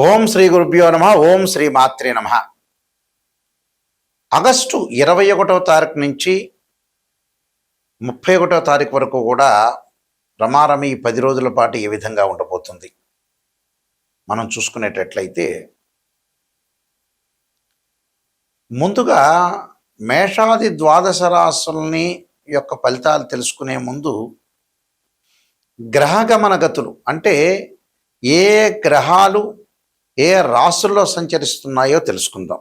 ఓం శ్రీ గురుభ్యో నమ. ఓం శ్రీ మాత్రే నమ. ఆగస్టు 21వ తారీఖు నుంచి 31వ తారీఖు వరకు కూడా రమారమి 10 రోజుల పాటు ఏ విధంగా ఉండబోతుంది మనం చూసుకునేటట్లయితే, ముందుగా మేషాది ద్వాదశ రాశుల్ని యొక్క ఫలితాలు తెలుసుకునే ముందు గ్రహగమన గతులు అంటే ఏ గ్రహాలు ఏ రాశుల్లో సంచరిస్తున్నాయో తెలుసుకుందాం.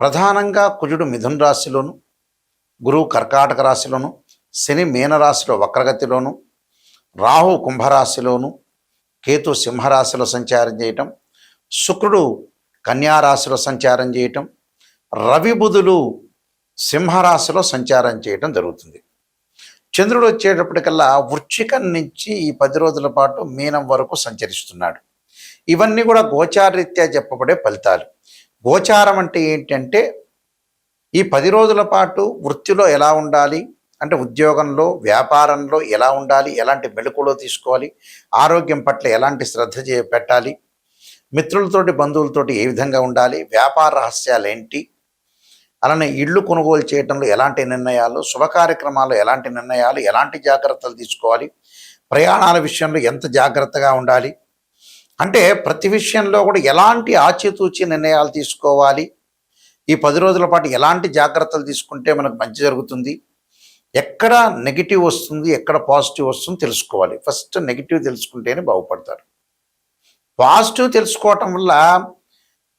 ప్రధానంగా కుజుడు మిథున రాశిలోను, గురువు కర్కాటక రాశిలోను, శని మీనరాశిలో వక్రగతిలోను, రాహు కుంభరాశిలోను, కేతు సింహరాశిలో సంచారం చేయటం, శుక్రుడు కన్యారాశిలో సంచారం చేయటం, రవి బుధులు సింహరాశిలో సంచారం చేయటం జరుగుతుంది. చంద్రుడు వచ్చేటప్పటికల్లా వృశ్చికం నుంచి ఈ 10 రోజుల పాటు మీనం వరకు సంచరిస్తున్నాడు. ఇవన్నీ కూడా గోచారరీత్యా చెప్పబడే ఫలితాలు. గోచారం అంటే ఏంటంటే, ఈ 10 రోజుల పాటు వృత్తిలో ఎలా ఉండాలి, అంటే ఉద్యోగంలో వ్యాపారంలో ఎలా ఉండాలి, ఎలాంటి మెళకువలు తీసుకోవాలి, ఆరోగ్యం పట్ల ఎలాంటి శ్రద్ధ పెట్టాలి, మిత్రులతోటి బంధువులతోటి ఏ విధంగా ఉండాలి, వ్యాపార రహస్యాలు ఏంటి, అలానే ఇళ్ళు కొనుగోలు చేయడంలో ఎలాంటి నిర్ణయాలు, శుభ కార్యక్రమాల్లో ఎలాంటి నిర్ణయాలు, ఎలాంటి జాగ్రత్తలు తీసుకోవాలి, ప్రయాణాల విషయంలో ఎంత జాగ్రత్తగా ఉండాలి, అంటే ప్రతి విషయంలో కూడా ఎలాంటి ఆచితూచి నిర్ణయాలు తీసుకోవాలి, ఈ 10 రోజుల పాటు ఎలాంటి జాగ్రత్తలు తీసుకుంటే మనకు మంచి జరుగుతుంది, ఎక్కడ నెగిటివ్ వస్తుంది ఎక్కడ పాజిటివ్ వస్తుంది తెలుసుకోవాలి. ఫస్ట్ నెగిటివ్ తెలుసుకుంటేనే బాగుపడతారు. పాజిటివ్ తెలుసుకోవటం వల్ల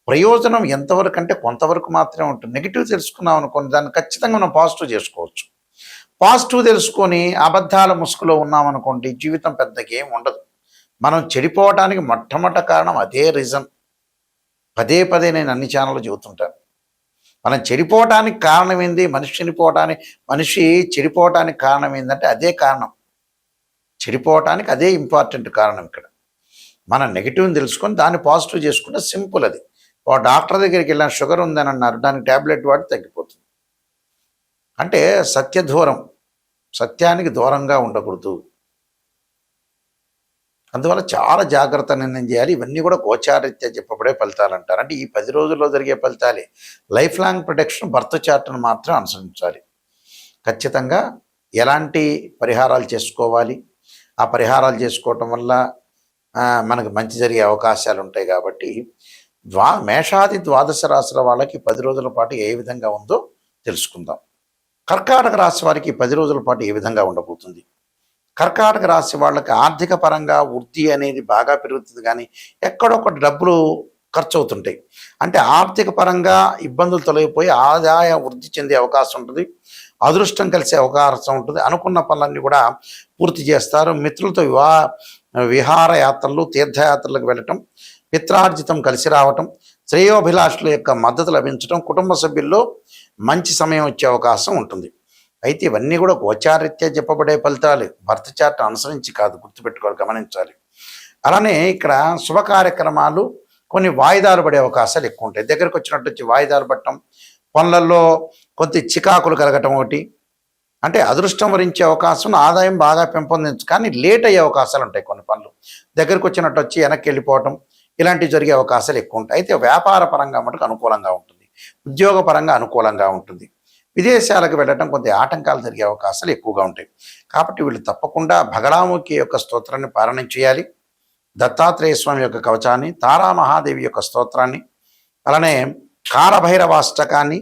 ప్రయోజనం ఎంతవరకు అంటే కొంతవరకు మాత్రమే ఉంటుంది. నెగిటివ్ తెలుసుకున్నాం అనుకోండి, దాన్ని ఖచ్చితంగా మనం పాజిటివ్ చేసుకోవచ్చు. పాజిటివ్ తెలుసుకొని అబద్ధాల ముసుగులో ఉన్నామనుకోండి, జీవితం పెద్దగా ఏం ఉండదు. మనం చెడిపోవటానికి మొట్టమొదటి కారణం అదే రీజన్. పదే పదే నేను అన్ని ఛానళ్ళు చెబుతుంటాను. మనం చెడిపోవటానికి కారణం ఏంది, మనిషి చెడిపోవటానికి కారణం ఏంటంటే అదే కారణం. చెడిపోవటానికి అదే ఇంపార్టెంట్ కారణం. ఇక్కడ మనం నెగిటివ్ని తెలుసుకొని దాన్ని పాజిటివ్ చేసుకుంటే సింపుల్. అది ఒక డాక్టర్ దగ్గరికి వెళ్ళిన షుగర్ ఉందని అన్నారు, దానికి ట్యాబ్లెట్ వాడి తగ్గిపోతుంది. అంటే సత్యానికి దూరంగా ఉండకూడదు. అందువల్ల చాలా జాగ్రత్త నిర్ణయం చేయాలి. ఇవన్నీ కూడా గోచారరీత్యా చెప్పబడే ఫలితాలు అంటారు. అంటే ఈ 10 రోజుల్లో జరిగే ఫలితాలే. లైఫ్ లాంగ్ ప్రొటెక్షన్ బర్త్ చార్ట్ను మాత్రం అనుసరించాలి. ఖచ్చితంగా ఎలాంటి పరిహారాలు చేసుకోవాలి, ఆ పరిహారాలు చేసుకోవటం వల్ల మనకు మంచి జరిగే అవకాశాలు ఉంటాయి. కాబట్టి మేషాది ద్వాదశ రాశుల వాళ్ళకి 10 రోజుల పాటు ఏ విధంగా ఉందో తెలుసుకుందాం. కర్కాటక రాశి వారికి 10 రోజుల పాటు ఏ విధంగా ఉండబోతుంది. కర్కాటక రాశి వాళ్ళకి ఆర్థిక పరంగా వృద్ధి అనేది బాగా పెరుగుతుంది, కానీ ఎక్కడొక్కటి డబ్బులు ఖర్చు అవుతుంటాయి. అంటే ఆర్థిక పరంగా ఇబ్బందులు తొలగిపోయి ఆదాయం వృద్ధి చెందే అవకాశం ఉంటుంది, అదృష్టం కలిసే అవకాశం ఉంటుంది. అనుకున్న పనులన్నీ కూడా పూర్తి చేస్తారు. మిత్రులతో విహార యాత్రలు, తీర్థయాత్రలకు వెళ్ళటం, పిత్రార్జితం కలిసి రావటం, శ్రేయోభిలాషుల యొక్క మద్దతు లభించడం, కుటుంబ సభ్యుల్లో మంచి సమయం వచ్చే అవకాశం ఉంటుంది. అయితే ఇవన్నీ కూడా గోచారరీత్యా చెప్పబడే ఫలితాలు, భర్త చార్ట్ అనుసరించి కాదు, గుర్తుపెట్టుకోవాలి, గమనించాలి. అలానే ఇక్కడ శుభ కార్యక్రమాలు కొన్ని వాయిదాలు పడే అవకాశాలు ఎక్కువ ఉంటాయి. దగ్గరకు వచ్చినట్టు వచ్చి వాయిదాలు పట్టడం, పనులలో కొంత చికాకులు కలగటం ఒకటి. అంటే అదృష్టం వరించే అవకాశం, ఆదాయం బాగా పెంపొందించు, కానీ లేట్ అయ్యే అవకాశాలు ఉంటాయి. కొన్ని పనులు దగ్గరకు వచ్చినట్టు వచ్చి వెనక్కి వెళ్ళిపోవటం, ఇలాంటివి జరిగే అవకాశాలు ఎక్కువ ఉంటాయి. అయితే వ్యాపార పరంగా మటుకు అనుకూలంగా ఉంటుంది, ఉద్యోగ పరంగా అనుకూలంగా ఉంటుంది. విదేశాలకు వెళ్ళటం కొంత ఆటంకాలు జరిగే అవకాశాలు ఎక్కువగా ఉంటాయి. కాబట్టి వీళ్ళు తప్పకుండా భగడాముఖి యొక్క స్తోత్రాన్ని పారాయణం చేయాలి, దత్తాత్రేయ స్వామి యొక్క కవచాన్ని, తారామహాదేవి యొక్క స్తోత్రాన్ని, అలానే కాలభైరవాష్టకాన్ని,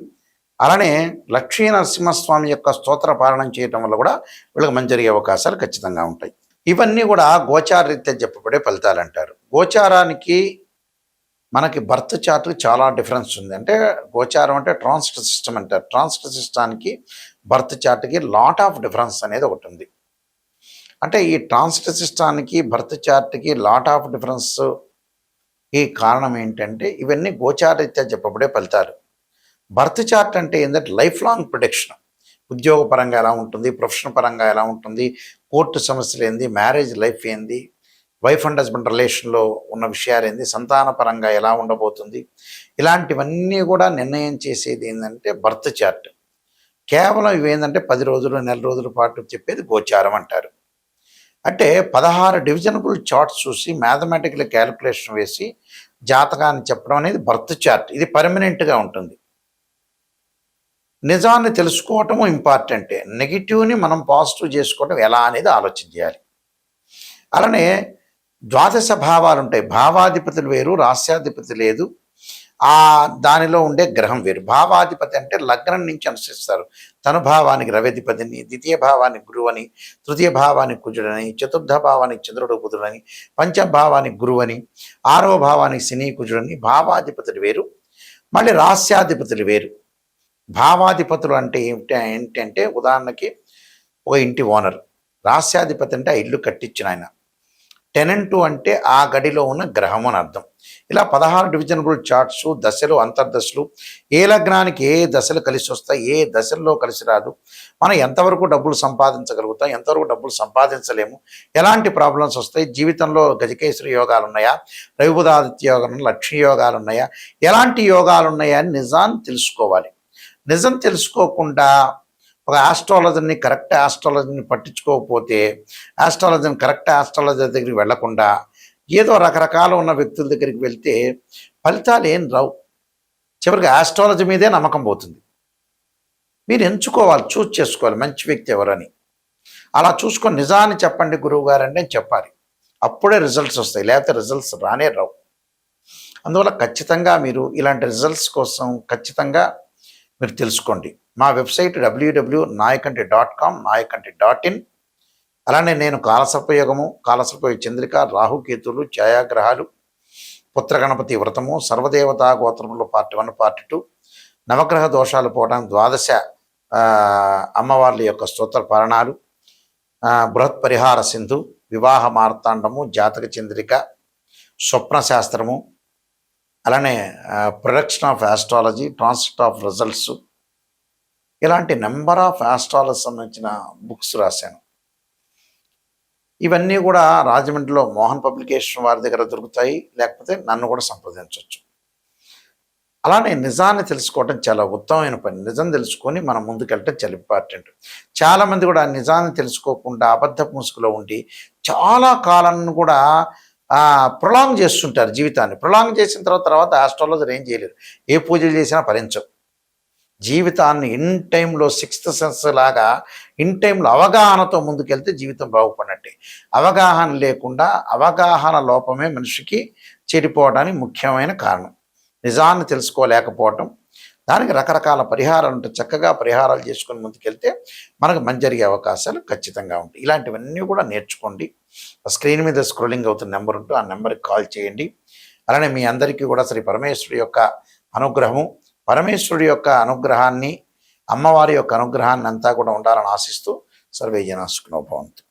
అలానే లక్ష్మీ నరసింహస్వామి యొక్క స్తోత్ర పారాయణం చేయటం వల్ల కూడా వీళ్ళకి మంచి జరిగే అవకాశాలు ఖచ్చితంగా ఉంటాయి. ఇవన్నీ కూడా గోచారరీత్యా చెప్పబడే ఫలితాలు అంటారు. గోచారానికి మనకి బర్త్ చార్ట్కి చాలా డిఫరెన్స్ ఉంది. అంటే గోచారం అంటే ట్రాన్సిట్ సిస్టమ్ అంటారు. ట్రాన్సిట్ సిస్టానికి బర్త్ చార్ట్కి లాట్ ఆఫ్ డిఫరెన్స్ అనేది ఒకటి ఉంది. అంటే ఈ ట్రాన్సిట్ సిస్టానికి బర్త్ చార్ట్కి లాట్ ఆఫ్ డిఫరెన్స్ ఈ కారణం ఏంటంటే ఇవన్నీ గోచారరీత్యా చెప్పబడే ఫలితాలు. బర్త్ చార్ట్ అంటే ఏంటంటే లైఫ్ లాంగ్ ప్రొటెక్షన్. ఉద్యోగ పరంగా ఎలా ఉంటుంది, ప్రొఫెషన్ పరంగా ఎలా ఉంటుంది, కోర్టు సమస్యలు ఏంది, మ్యారేజ్ లైఫ్ ఏంది, వైఫ్ అండ్ హస్బెండ్ రిలేషన్లో ఉన్న విషయాలు ఏంది, సంతాన పరంగా ఎలా ఉండబోతుంది, ఇలాంటివన్నీ కూడా నిర్ణయం చేసేది ఏంటంటే బర్త్ చార్ట్. కేవలం ఇవేంటంటే 10 రోజులు, నెల రోజుల పాటు చెప్పేది గోచారం అంటారు. అంటే 16 డివిజనబుల్ చార్ట్స్ చూసి మ్యాథమెటికల్ క్యాలిక్యులేషన్ వేసి జాతకాన్ని చెప్పడం అనేది బర్త్ చార్ట్. ఇది పర్మనెంట్గా ఉంటుంది. నిజాన్ని తెలుసుకోవటము ఇంపార్టెంటే. నెగిటివ్ని మనం పాజిటివ్ చేసుకోవటం ఎలా అనేది ఆలోచన చేయాలి. అలానే ద్వాదశ భావాలు ఉంటాయి. భావాధిపతులు వేరు, రాస్యాధిపతి లేదు. దానిలో ఉండే గ్రహం వేరు. భావాధిపతి అంటే లగ్నం నుంచి అనుసరిస్తారు. తను భావానికి రవ్యధిపతిని, ద్వితీయ భావానికి గురువని, తృతీయ భావానికి కుజుడని, చతుర్థ భావానికి చంద్రుడు బుధుడని, పంచభావానికి గురువని, ఆరవ భావానికి శని కుజుడని. భావాధిపతులు వేరు, మళ్ళీ రాస్యాధిపతులు వేరు. భావాధిపతులు అంటే ఏంటంటే ఉదాహరణకి ఒక ఇంటి ఓనర్. రాస్యాధిపతి అంటే ఆ ఇల్లు కట్టించిన ఆయన. టెనెంటు అంటే ఆ గడిలో ఉన్న గ్రహం అని అర్థం. ఇలా 16 డివిజనబుల్ చార్ట్స్, దశలు, అంతర్దశలు, ఏ లగ్నానికి ఏ దశలు కలిసి వస్తాయి, ఏ దశల్లో కలిసి రాదు, మనం ఎంతవరకు డబ్బులు సంపాదించగలుగుతాం, ఎంతవరకు డబ్బులు సంపాదించలేము, ఎలాంటి ప్రాబ్లమ్స్ వస్తాయి, జీవితంలో గజకేశ్వరి యోగాలు ఉన్నాయా, రవిబుధాదిత్య యోగాలు, లక్ష్మీ యోగాలు ఉన్నాయా, ఎలాంటి యోగాలు ఉన్నాయా అని నిజాన్ని తెలుసుకోవాలి. నిజం తెలుసుకోకుండా ఒక ఆస్ట్రాలజర్ని, కరెక్ట్ ఆస్ట్రాలజీని పట్టించుకోకపోతే, కరెక్ట్ ఆస్ట్రాలజర్ దగ్గరికి వెళ్లకుండా ఏదో రకరకాల ఉన్న వ్యక్తుల దగ్గరికి వెళ్తే ఫలితాలు ఏం రావు. చివరికి ఆస్ట్రాలజీ మీదే నమ్మకం పోతుంది. మీరు ఎంచుకోవాలి, చూస్ చేసుకోవాలి మంచి వ్యక్తి ఎవరని. అలా చూసుకొని నిజాన్ని చెప్పండి గురువు గారండి అని చెప్పాలి. అప్పుడే రిజల్ట్స్ వస్తాయి, లేకపోతే రిజల్ట్స్ రానే రావు. అందువల్ల ఖచ్చితంగా మీరు ఇలాంటి రిజల్ట్స్ కోసం ఖచ్చితంగా మీరు తెలుసుకోండి. మా వెబ్సైట్ www.nayakanti.com, nayakanti.in. అలానే నేను కాలసర్పయోగము, కాలసర్పయోగ చంద్రిక, రాహుకేతులు, ఛాయాగ్రహాలు, పుత్రగణపతి వ్రతము, సర్వదేవతా గోత్రములు పార్ట్ 1, పార్ట్ 2, నవగ్రహ దోషాలు పోవడానికి 12 అమ్మవార్ల యొక్క స్తోత్ర పారణాలు, బృహత్ పరిహార సింధు, వివాహ మార్తాండము, జాతక చంద్రిక, స్వప్న శాస్త్రము, అలానే production of astrology, transfer of results, ఇలాంటి నెంబర్ ఆఫ్ ఆస్ట్రాలజీ సంబంధించిన బుక్స్ రాశాను. ఇవన్నీ కూడా రాజమండ్రిలో మోహన్ పబ్లికేషన్ వారి దగ్గర దొరుకుతాయి, లేకపోతే నన్ను కూడా సంప్రదించవచ్చు. అలానే నిజాన్ని తెలుసుకోవటం చాలా ఉత్తమమైన పని. నిజం తెలుసుకొని మనం ముందుకెళ్ళటం చాలా ఇంపార్టెంట్. చాలామంది కూడా నిజాన్ని తెలుసుకోకుండా అబద్ధపు ముసుగులో ఉండి చాలా కాలాన్ని కూడా ప్రొలాంగ్ చేస్తుంటారు జీవితాన్ని. ప్రొలాంగ్ చేసిన తర్వాత ఆస్ట్రాలజర్ ఏం చేయలేరు. ఏ పూజలు చేసినా ఫలించవు. జీవితాన్ని ఇన్ టైంలో సిక్స్త్ సెన్స్ లాగా ఇన్ టైంలో అవగాహనతో ముందుకెళ్తే జీవితం బాగుపడినట్టే. అవగాహన లేకుండా, అవగాహన లోపమే మనిషికి చెడిపోవడానికి ముఖ్యమైన కారణం. నిజాన్ని తెలుసుకోలేకపోవటం. దానికి రకరకాల పరిహారాలు ఉంటాయి. చక్కగా పరిహారాలు చేసుకొని ముందుకెళ్తే మనకు మంచి జరిగే అవకాశాలు ఖచ్చితంగా ఉంటాయి. ఇలాంటివన్నీ కూడా నేర్చుకోండి. స్క్రీన్ మీద స్క్రోలింగ్ అవుతున్న నెంబర్ ఉంటూ ఆ నెంబర్కి కాల్ చేయండి. అలానే మీ అందరికీ కూడా శ్రీ పరమేశ్వరుడి యొక్క అనుగ్రహము, పరమేశ్వరుడి యొక్క అనుగ్రహాన్ని, అమ్మవారి యొక్క అనుగ్రహాన్ని అంతా కూడా ఉండాలని ఆశిస్తూ సర్వే జనా సుఖినో భవంతు.